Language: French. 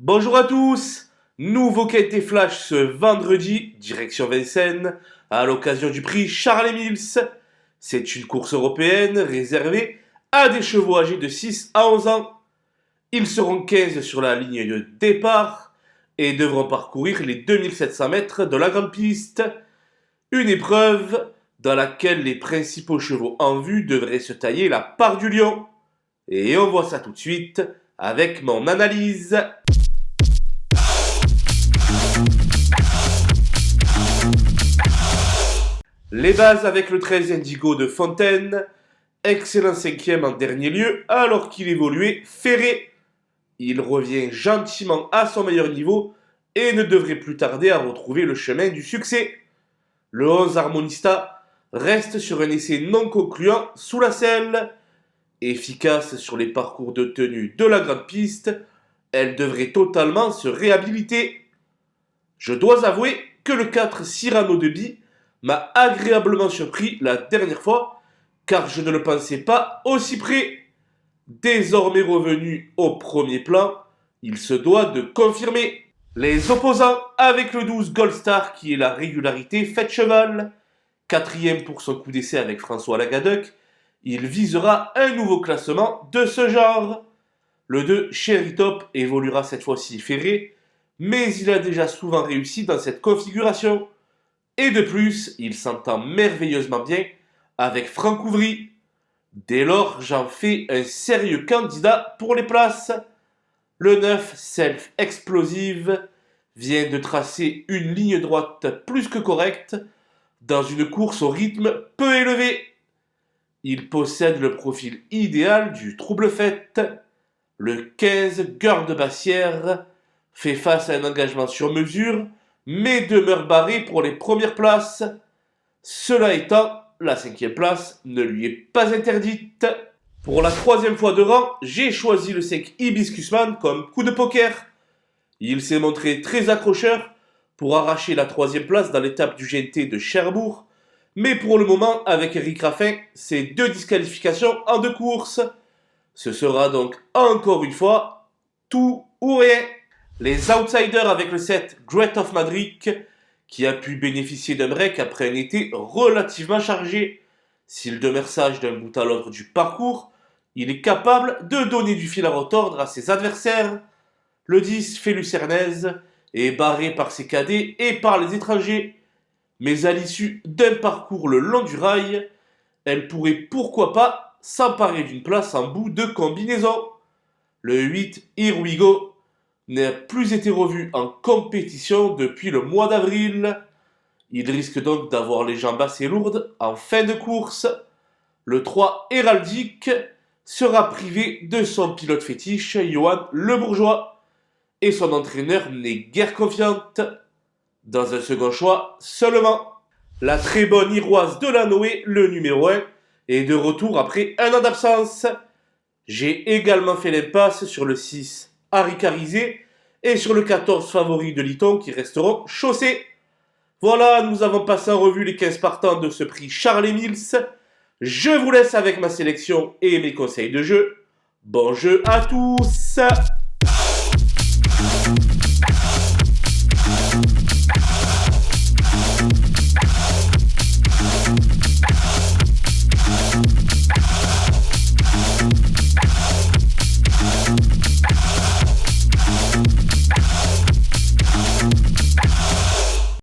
Bonjour à tous. Nouveau quintet flash ce vendredi, direction Vincennes, à l'occasion du prix Charles Mills. C'est une course européenne réservée à des chevaux âgés de 6 à 11 ans. Ils seront 15 sur la ligne de départ et devront parcourir les 2700 mètres de la grande piste. Une épreuve dans laquelle les principaux chevaux en vue devraient se tailler la part du lion. Et on voit ça tout de suite avec mon analyse. Les bases avec le 13 Indigo de Fontaine, excellent cinquième en dernier lieu alors qu'il évoluait ferré. Il revient gentiment à son meilleur niveau et ne devrait plus tarder à retrouver le chemin du succès. Le 11 Harmonista reste sur un essai non concluant sous la selle. Efficace sur les parcours de tenue de la grande piste, elle devrait totalement se réhabiliter. Je dois avouer que le 4 Cyrano de Bie m'a agréablement surpris la dernière fois, car je ne le pensais pas aussi près. Désormais revenu au premier plan, il se doit de confirmer. Les opposants avec le 12 Gold Star qui est la régularité faite cheval. Quatrième pour son coup d'essai avec François Lagadec, il visera un nouveau classement de ce genre. Le 2 Cherry Top évoluera cette fois-ci ferré, mais il a déjà souvent réussi dans cette configuration. Et de plus, il s'entend merveilleusement bien avec Franck Ouvry. Dès lors, j'en fais un sérieux candidat pour les places. Le 9 Self Explosive vient de tracer une ligne droite plus que correcte dans une course au rythme peu élevé. Il possède le profil idéal du trouble-fête. Le 15 Cœur de Bassière fait face à un engagement sur mesure, mais demeure barré pour les premières places. Cela étant, la 5e place ne lui est pas interdite. Pour la 3e fois de rang, j'ai choisi le 5 Hibiscusman comme coup de poker. Il s'est montré très accrocheur pour arracher la 3e place dans l'étape du GNT de Cherbourg, mais pour le moment, avec Eric Raffin, c'est 2 disqualifications en 2 courses. Ce sera donc encore une fois tout ou rien. Les outsiders avec le 7 Great of Madrid, qui a pu bénéficier d'un break après un été relativement chargé. S'il demeure sage d'un bout à l'autre du parcours, il est capable de donner du fil à retordre à ses adversaires. Le 10 Félus Hernez est barré par ses cadets et par les étrangers. Mais à l'issue d'un parcours le long du rail, elle pourrait pourquoi pas s'emparer d'une place en bout de combinaison. Le 8 Here We Go n'a plus été revu en compétition depuis le mois d'avril. Il risque donc d'avoir les jambes assez lourdes en fin de course. Le 3 Héraldique sera privé de son pilote fétiche, Johan Le Bourgeois, et son entraîneur n'est guère confiante. Dans un second choix seulement, la très bonne Iroise de la Noé, le numéro 1, est de retour après un an d'absence. J'ai également fait l'impasse sur le 6 Harry Carizé et sur le 14 favori de Liton qui resteront chaussés. Voilà, nous avons passé en revue les 15 partants de ce prix Charles Mills. Je vous laisse avec ma sélection et mes conseils de jeu. Bon jeu à tous!